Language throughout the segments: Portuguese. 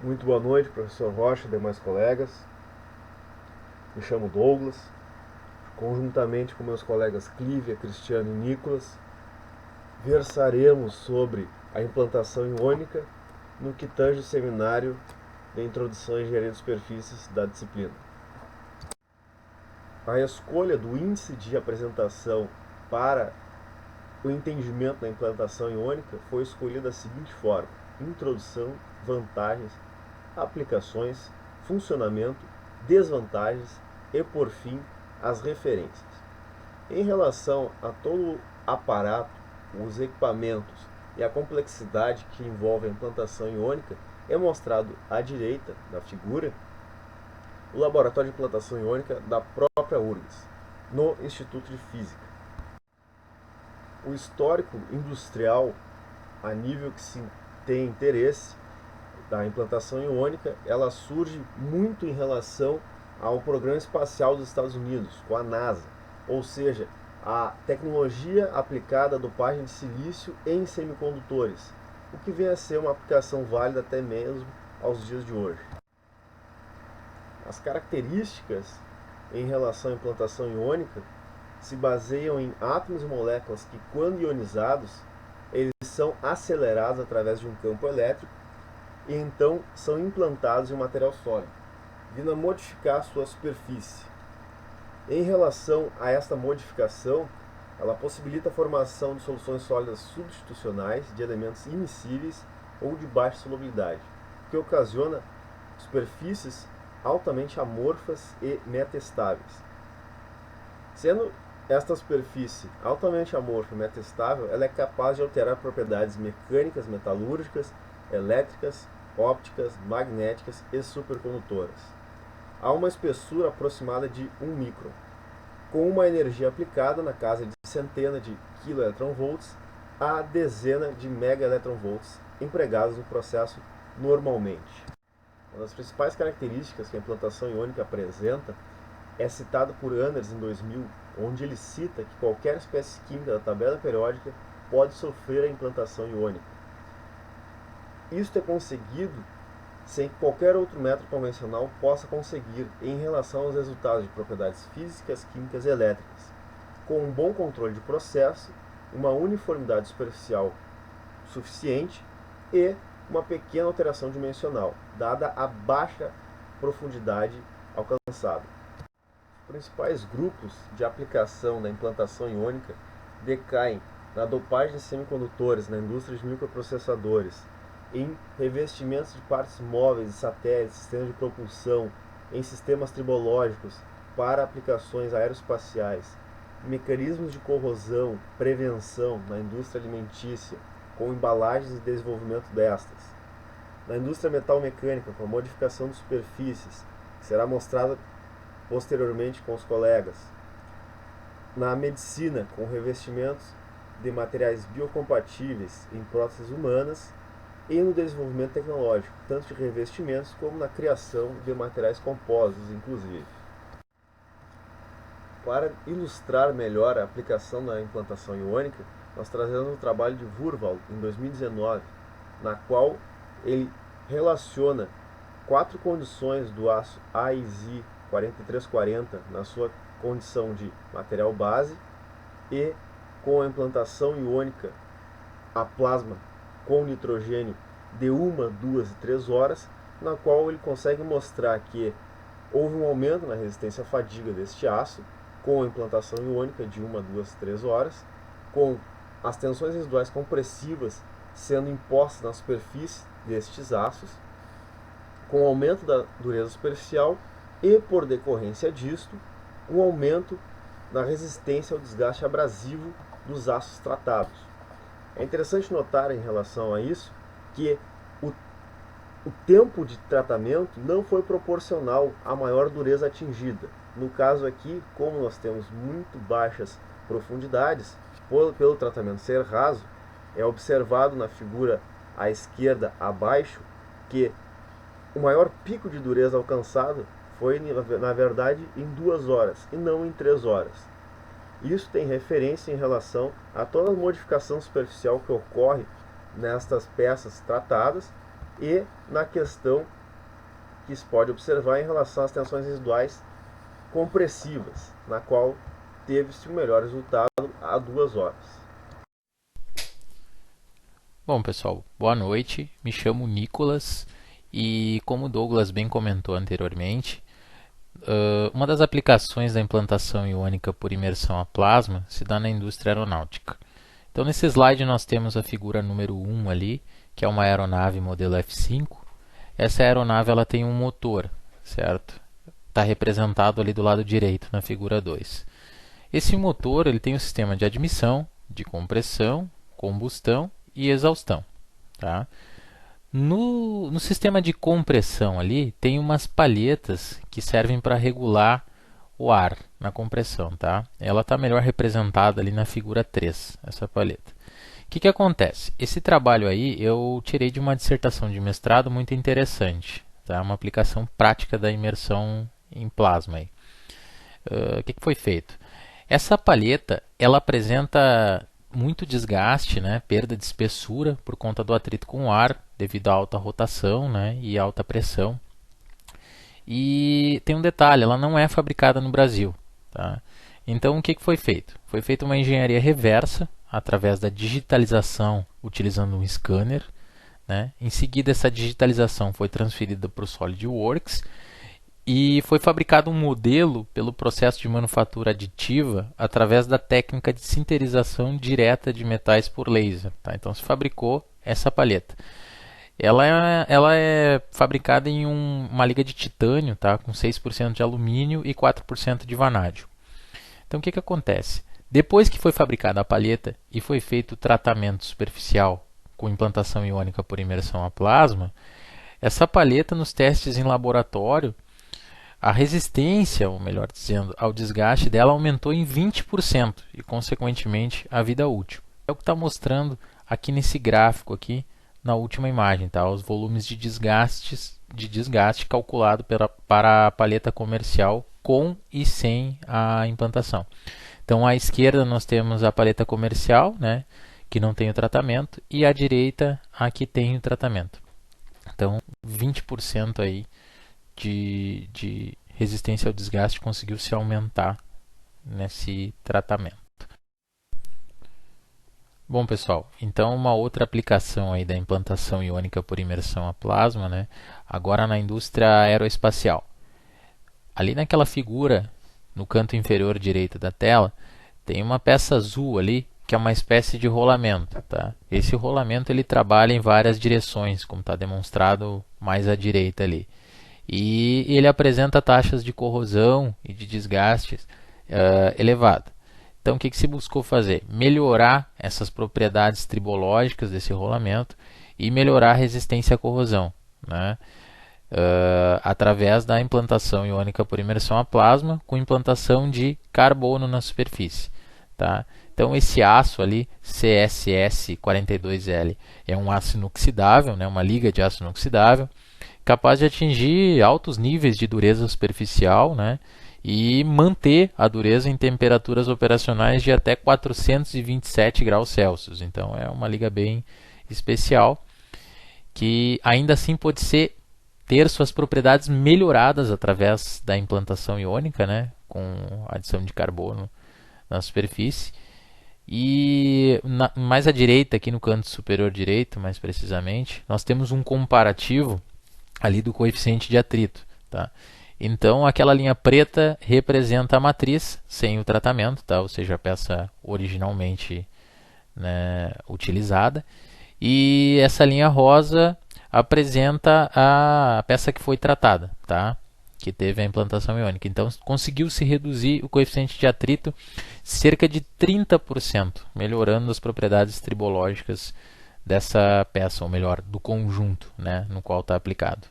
Muito boa noite, professor Rocha e demais colegas. Me chamo Douglas. Conjuntamente com meus colegas Clívia, Cristiano e Nicolas, versaremos sobre a implantação iônica no que tange o seminário de Introdução à Engenharia de Superfícies da disciplina. A escolha do índice de apresentação para o entendimento da implantação iônica foi escolhida da seguinte forma: introdução, vantagens, aplicações, funcionamento, desvantagens e, por fim, as referências. Em relação a todo o aparato, os equipamentos e a complexidade que envolve a implantação iônica, é mostrado à direita da figura o laboratório de implantação iônica da própria URGS, no Instituto de Física. O histórico industrial, a nível que se tem interesse da implantação iônica, ela surge muito em relação ao programa espacial dos Estados Unidos, com a NASA, ou seja, a tecnologia aplicada à dopagem de silício em semicondutores, o que vem a ser uma aplicação válida até mesmo aos dias de hoje. As características em relação à implantação iônica se baseiam em átomos e moléculas que, quando ionizados, eles são acelerados através de um campo elétrico e então são implantados em um material sólido, vindo a modificar sua superfície. Em relação a esta modificação, ela possibilita a formação de soluções sólidas substitucionais de elementos immiscíveis ou de baixa solubilidade, que ocasiona superfícies altamente amorfas e metastáveis. Sendo esta superfície altamente amorfa e metastável, ela é capaz de alterar propriedades mecânicas, metalúrgicas, elétricas, ópticas, magnéticas e supercondutoras. Há uma espessura aproximada de 1 micron, com uma energia aplicada na casa de centenas de kV a dezena de megaelectronvolts empregados no processo normalmente. Uma das principais características que a implantação iônica apresenta é citado por Anders em 2000, onde ele cita que qualquer espécie química da tabela periódica pode sofrer a implantação iônica. Isto é conseguido sem que qualquer outro método convencional possa conseguir em relação aos resultados de propriedades físicas, químicas e elétricas, com um bom controle de processo, uma uniformidade superficial suficiente e uma pequena alteração dimensional, dada a baixa profundidade alcançada. Os principais grupos de aplicação da implantação iônica decaem na dopagem de semicondutores, na indústria de microprocessadores, em revestimentos de partes móveis e satélites, sistemas de propulsão, em sistemas tribológicos para aplicações aeroespaciais, mecanismos de corrosão, prevenção na indústria alimentícia, com embalagens e desenvolvimento destas, na indústria metal-mecânica, com a modificação de superfícies, que será mostrada posteriormente com os colegas, na medicina, com revestimentos de materiais biocompatíveis em próteses humanas, e no desenvolvimento tecnológico, tanto de revestimentos como na criação de materiais compósitos, inclusive. Para ilustrar melhor a aplicação da implantação iônica, nós trazemos o trabalho de Wurwald, em 2019, na qual ele relaciona 4 condições do aço AISI 4340 na sua condição de material base e com a implantação iônica a plasma com nitrogênio de 1, 2 e 3 horas, na qual ele consegue mostrar que houve um aumento na resistência à fadiga deste aço com a implantação iônica de 1, 2, 3 horas, com as tensões residuais compressivas sendo impostas na superfície destes aços, com aumento da dureza superficial e, por decorrência disto, um aumento na resistência ao desgaste abrasivo dos aços tratados. É interessante notar em relação a isso que o tempo de tratamento não foi proporcional à maior dureza atingida. No caso aqui, como nós temos muito baixas profundidades, pelo tratamento ser raso, é observado na figura à esquerda abaixo que o maior pico de dureza alcançado foi, na verdade, em 2 horas e não em 3 horas. Isso tem referência em relação a toda a modificação superficial que ocorre nestas peças tratadas e na questão que se pode observar em relação às tensões residuais compressivas, na qual teve-se o melhor resultado a 2 horas. Bom, pessoal, boa noite. Me chamo Nicolas e, como o Douglas bem comentou anteriormente, uma das aplicações da implantação iônica por imersão a plasma se dá na indústria aeronáutica. Então, nesse slide nós temos a figura número 1 ali, que é uma aeronave modelo F5. Essa aeronave ela tem um motor, certo? Está representado ali do lado direito na figura 2. Esse motor ele tem um sistema de admissão, de compressão, combustão e exaustão. Tá? No sistema de compressão ali, tem umas palhetas que servem para regular o ar na compressão. Tá? Ela está melhor representada ali na figura 3, essa palheta. O que acontece? Esse trabalho aí eu tirei de uma dissertação de mestrado muito interessante. Tá? Uma aplicação prática da imersão em plasma. O que foi feito? Essa palheta ela apresenta muito desgaste, né, perda de espessura por conta do atrito com o ar, devido à alta rotação, né, e alta pressão. E tem um detalhe, ela não é fabricada no Brasil. Tá? Então o que foi feito? Foi feita uma engenharia reversa, através da digitalização utilizando um scanner. Né? Em seguida essa digitalização foi transferida para o SolidWorks e foi fabricado um modelo pelo processo de manufatura aditiva através da técnica de sinterização direta de metais por laser. Tá? Então se fabricou essa palheta. Ela é fabricada em uma liga de titânio, tá? Com 6% de alumínio e 4% de vanádio. Então o que acontece? Depois que foi fabricada a palheta e foi feito o tratamento superficial com implantação iônica por imersão a plasma, essa palheta nos testes em laboratório, a resistência, ou melhor dizendo, ao desgaste dela aumentou em 20% e, consequentemente, a vida útil. É o que está mostrando aqui nesse gráfico aqui na última imagem, tá? Os volumes de desgaste calculado para a palheta comercial com e sem a implantação. Então, à esquerda nós temos a palheta comercial, né, que não tem o tratamento, e à direita a que tem o tratamento. Então, 20% aí de resistência ao desgaste conseguiu se aumentar nesse tratamento. Bom, pessoal, então uma outra aplicação aí da implantação iônica por imersão a plasma, né, agora na indústria aeroespacial. Ali naquela figura, no canto inferior direito da tela, tem uma peça azul ali, que é uma espécie de rolamento. Tá? Esse rolamento ele trabalha em várias direções, como está demonstrado mais à direita ali. E ele apresenta taxas de corrosão e de desgastes elevadas. Então, o que se buscou fazer? Melhorar essas propriedades tribológicas desse rolamento e melhorar a resistência à corrosão, né? Através da implantação iônica por imersão a plasma com implantação de carbono na superfície. Tá? Então, esse aço ali, CSS42L, é um aço inoxidável, né? Uma liga de aço inoxidável, capaz de atingir altos níveis de dureza superficial, né? E manter a dureza em temperaturas operacionais de até 427 graus Celsius. Então é uma liga bem especial que ainda assim pode ter suas propriedades melhoradas através da implantação iônica, né? Com adição de carbono na superfície. E mais à direita, aqui no canto superior direito, mais precisamente, nós temos um comparativo ali do coeficiente de atrito. Tá? Então, aquela linha preta representa a matriz sem o tratamento, tá? Ou seja, a peça originalmente, né, utilizada. E essa linha rosa apresenta a peça que foi tratada, tá? Que teve a implantação iônica. Então, conseguiu-se reduzir o coeficiente de atrito cerca de 30%, melhorando as propriedades tribológicas dessa peça, ou melhor, do conjunto, né, no qual está aplicado.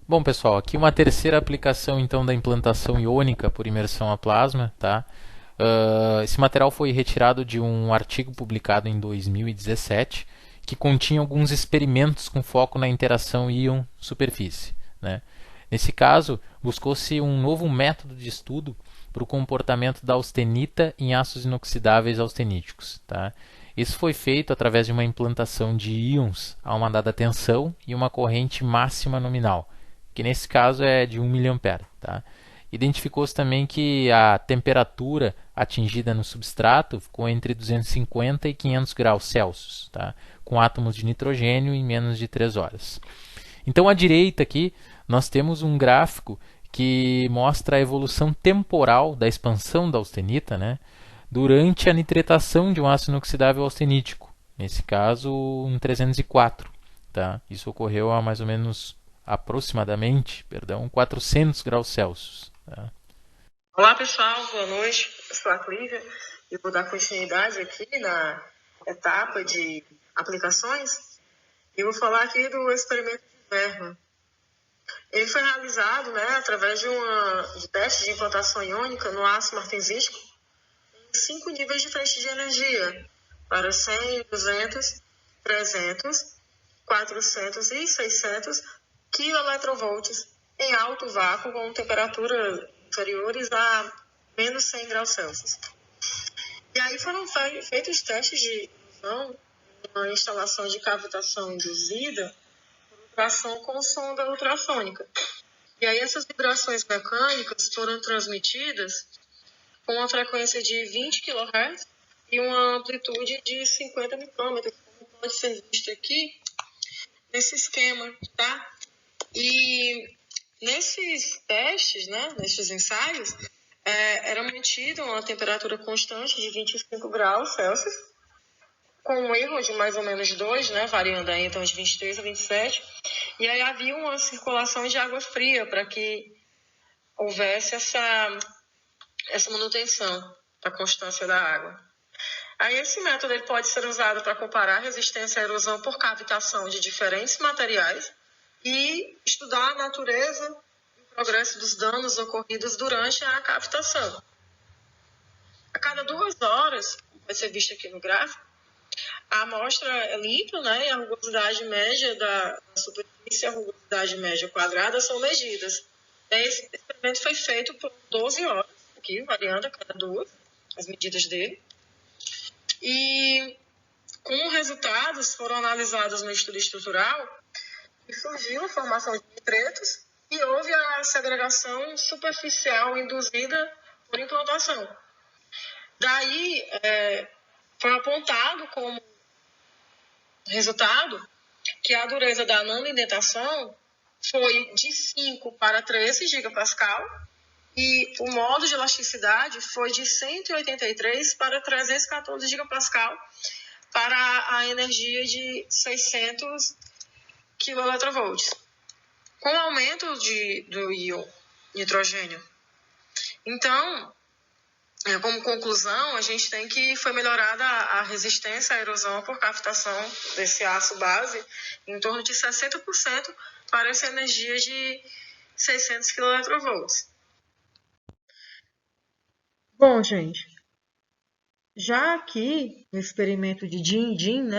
Bom, pessoal, aqui uma terceira aplicação então da implantação iônica por imersão a plasma. Tá? Esse material foi retirado de um artigo publicado em 2017 que continha alguns experimentos com foco na interação íon-superfície. Né? Nesse caso, buscou-se um novo método de estudo para o comportamento da austenita em aços inoxidáveis austeníticos. Tá? Isso foi feito através de uma implantação de íons a uma dada tensão e uma corrente máxima nominal, que nesse caso é de 1 mA. Tá? Identificou-se também que a temperatura atingida no substrato ficou entre 250 e 500 graus Celsius, tá? Com átomos de nitrogênio em menos de 3 horas. Então, à direita aqui, nós temos um gráfico que mostra a evolução temporal da expansão da austenita, né, durante a nitretação de um ácido inoxidável austenítico, nesse caso um 304. Tá? Isso ocorreu a mais ou menos, aproximadamente, 400 graus Celsius. Tá? Olá pessoal, boa noite. Eu sou a Clívia e vou dar continuidade aqui na etapa de aplicações. E vou falar aqui do experimento de Bergman. Ele foi realizado, através de teste de implantação iônica no aço martensítico em 5 níveis diferentes de energia, para 100, 200, 300, 400 e 600 kV em alto vácuo com temperatura inferiores a menos 100 graus Celsius. E aí foram feitos testes de ilusão, uma instalação de cavitação induzida por ultrassom com sonda ultrassônica. E aí essas vibrações mecânicas foram transmitidas com uma frequência de 20 kHz e uma amplitude de 50 micrômetros, como pode ser visto aqui nesse esquema, tá? E nesses testes, nesses ensaios, era mantida uma temperatura constante de 25 graus Celsius, com um erro de mais ou menos 2, variando aí então de 23 a 27. E aí havia uma circulação de água fria para que houvesse essa manutenção da constância da água. Aí esse método ele pode ser usado para comparar a resistência à erosão por cavitação de diferentes materiais e estudar a natureza e o progresso dos danos ocorridos durante a cavitação. A cada 2 horas, vai ser visto aqui no gráfico, a amostra é limpa, e a rugosidade média da superfície e a rugosidade média quadrada são medidas. Esse experimento foi feito por 12 horas, aqui, variando a cada 2, as medidas dele. E com resultados foram analisados no estudo estrutural e surgiu a formação de nitretos e houve a segregação superficial induzida por implantação. Daí, foi apontado como resultado que a dureza da nanoindentação foi de 5 para 13 gigapascal e o modo de elasticidade foi de 183 para 314 gigapascal para a energia de 600 kV, com o aumento do íon nitrogênio. Então, como conclusão, a gente tem que foi melhorada a resistência à erosão por cavitação desse aço base em torno de 60% para essa energia de 600 kV. Bom, gente, já aqui no experimento de Din-Din,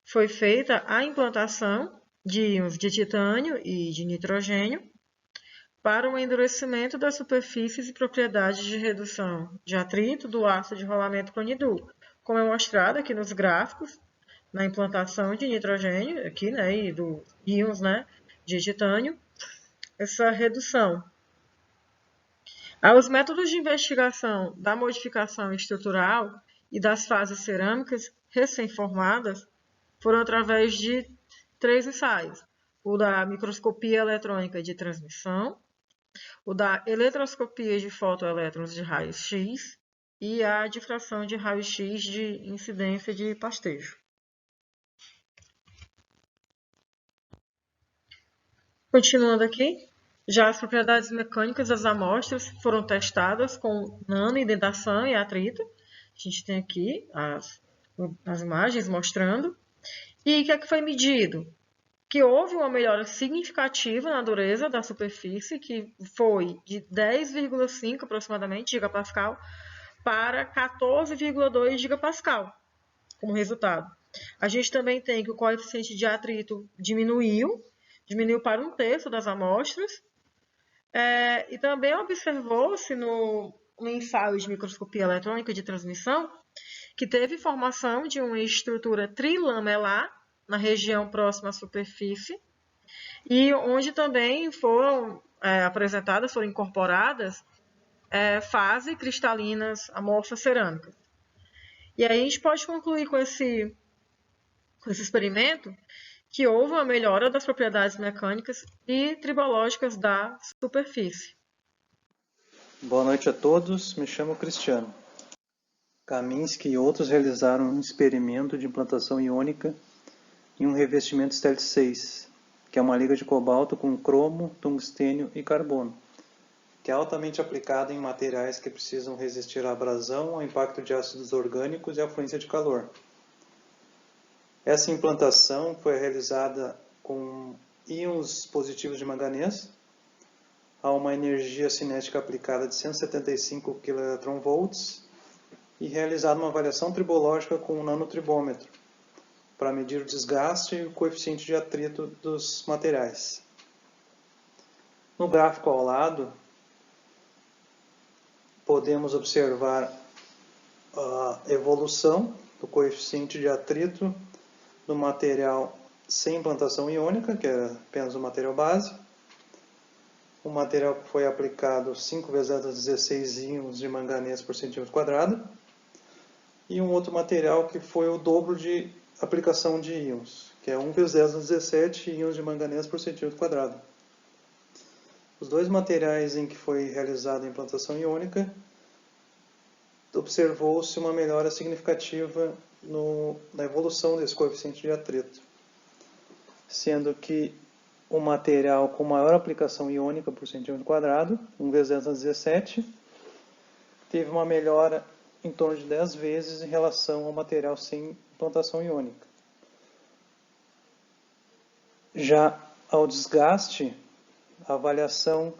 foi feita a implantação de íons de titânio e de nitrogênio para o endurecimento das superfícies e propriedades de redução de atrito do ácido de rolamento clonidu, como é mostrado aqui nos gráficos, na implantação de nitrogênio aqui, e do íons, de titânio, essa redução. Os métodos de investigação da modificação estrutural e das fases cerâmicas recém-formadas foram através de 3 ensaios: o da microscopia eletrônica de transmissão, o da eletroscopia de fotoelétrons de raio-x e a difração de raio-x de incidência de pastejo. Continuando aqui, já as propriedades mecânicas das amostras foram testadas com nanoindentação e atrito. A gente tem aqui as imagens mostrando. E o que é que foi medido? Que houve uma melhora significativa na dureza da superfície, que foi de 10,5 aproximadamente gigapascal para 14,2 gigapascal como resultado. A gente também tem que o coeficiente de atrito diminuiu para 1/3 das amostras. E também observou-se no ensaio de microscopia eletrônica de transmissão que teve formação de uma estrutura trilamelar na região próxima à superfície, e onde também foram apresentadas, foram incorporadas fases cristalinas amorfas cerâmicas. E aí a gente pode concluir com esse experimento que houve uma melhora das propriedades mecânicas e tribológicas da superfície. Boa noite a todos, me chamo Cristiano. Kaminski e outros realizaram um experimento de implantação iônica em um revestimento Stealth 6, que é uma liga de cobalto com cromo, tungstênio e carbono, que é altamente aplicada em materiais que precisam resistir à abrasão, ao impacto de ácidos orgânicos e à fluência de calor. Essa implantação foi realizada com íons positivos de manganês, a uma energia cinética aplicada de 175 kV e realizada uma avaliação tribológica com um nanotribômetro para medir o desgaste e o coeficiente de atrito dos materiais. No gráfico ao lado, podemos observar a evolução do coeficiente de atrito do material sem implantação iônica, que era apenas o material base. O material que foi aplicado 5 vezes 16 íons de manganês por centímetro quadrado. E um outro material que foi o dobro de aplicação de íons, que é 1 vezes 10 a 17 íons de manganês por centímetro quadrado. Os dois materiais em que foi realizada a implantação iônica, observou-se uma melhora significativa na evolução desse coeficiente de atrito, sendo que o material com maior aplicação iônica por centímetro quadrado, 1 vezes 10 a 17, teve uma melhora em torno de 10 vezes em relação ao material sem implantação iônica. Já ao desgaste, a avaliação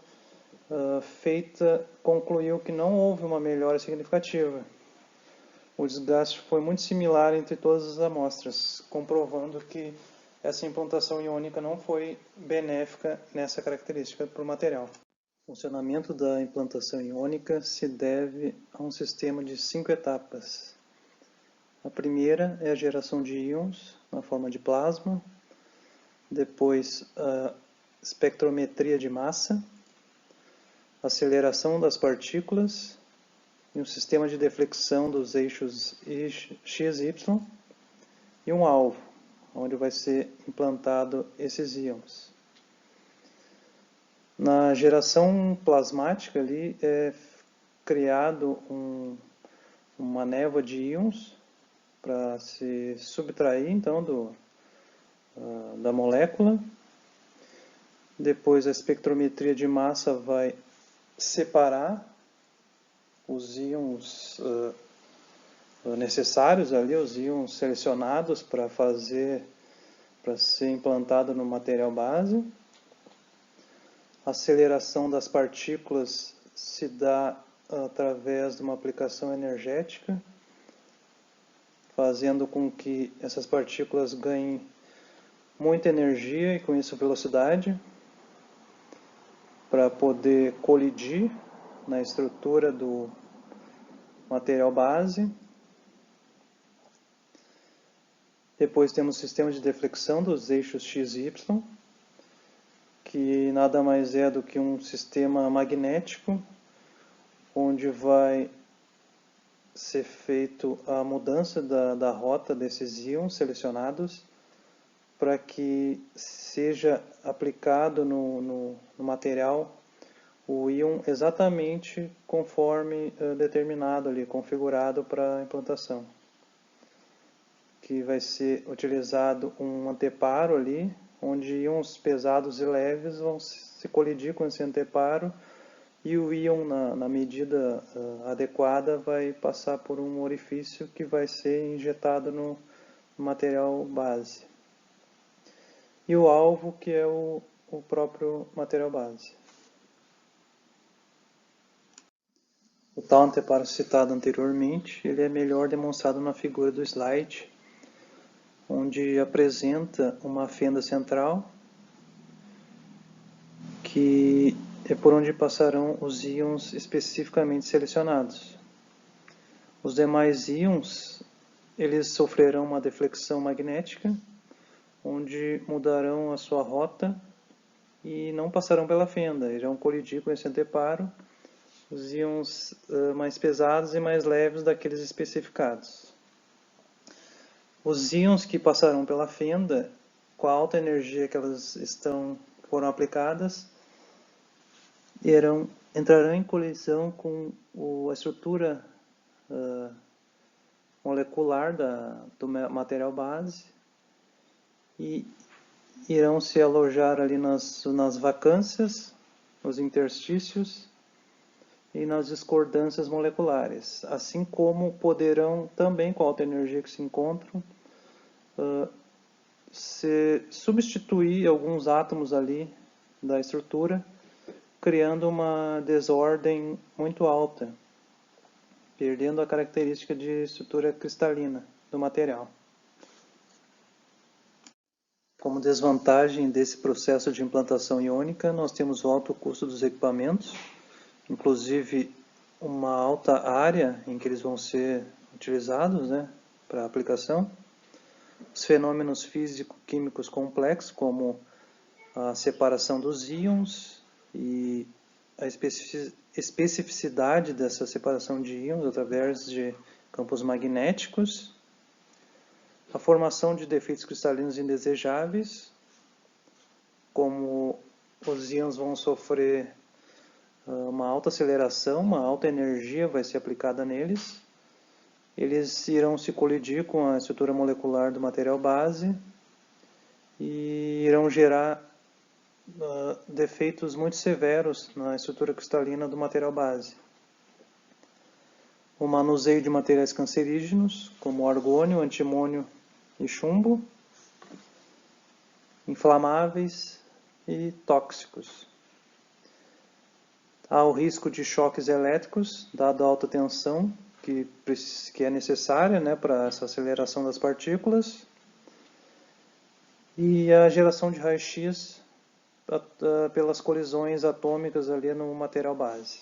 feita concluiu que não houve uma melhora significativa. O desgaste foi muito similar entre todas as amostras, comprovando que essa implantação iônica não foi benéfica nessa característica para o material. O funcionamento da implantação iônica se deve a um sistema de 5 etapas. A primeira é a geração de íons na forma de plasma, depois a espectrometria de massa, aceleração das partículas e um sistema de deflexão dos eixos X e Y e um alvo, onde vai ser implantado esses íons. Na geração plasmática ali é criado uma névoa de íons para se subtrair então da molécula. Depois a espectrometria de massa vai separar os íons necessários ali, os íons selecionados para ser implantado no material base. A aceleração das partículas se dá através de uma aplicação energética, fazendo com que essas partículas ganhem muita energia e com isso velocidade, para poder colidir na estrutura do material base. Depois temos o sistema de deflexão dos eixos X e Y, que nada mais é do que um sistema magnético, onde vai ser feito a mudança da rota desses íons selecionados, para que seja aplicado no material o íon exatamente conforme determinado ali, configurado para a implantação. Que vai ser utilizado um anteparo ali, onde íons pesados e leves vão se colidir com esse anteparo e o íon, na medida adequada, vai passar por um orifício que vai ser injetado no material base. E o alvo, que é o próprio material base. O tal anteparo citado anteriormente, ele é melhor demonstrado na figura do slide, onde apresenta uma fenda central, que é por onde passarão os íons especificamente selecionados. Os demais íons eles sofrerão uma deflexão magnética, onde mudarão a sua rota e não passarão pela fenda, irão colidir com esse anteparo, os íons mais pesados e mais leves daqueles especificados. Os íons que passarão pela fenda, com a alta energia que elas foram aplicadas, entrarão em colisão com a estrutura molecular do material base e irão se alojar ali nas vacâncias, nos interstícios e nas discordâncias moleculares, assim como poderão também, com a alta energia que se encontram, se substituir alguns átomos ali da estrutura, criando uma desordem muito alta, perdendo a característica de estrutura cristalina do material. Como desvantagem desse processo de implantação iônica, nós temos o alto custo dos equipamentos, inclusive uma alta área em que eles vão ser utilizados, né, para aplicação. Os fenômenos físico-químicos complexos, como a separação dos íons e a especificidade dessa separação de íons através de campos magnéticos, a formação de defeitos cristalinos indesejáveis, como os íons vão sofrer uma alta aceleração, uma alta energia vai ser aplicada neles, eles irão se colidir com a estrutura molecular do material base e irão gerar defeitos muito severos na estrutura cristalina do material base. O manuseio de materiais cancerígenos, como argônio, antimônio e chumbo, inflamáveis e tóxicos. Há o risco de choques elétricos, dado a alta tensão que é necessária, né, para essa aceleração das partículas, e a geração de raio-x pelas colisões atômicas ali no material base.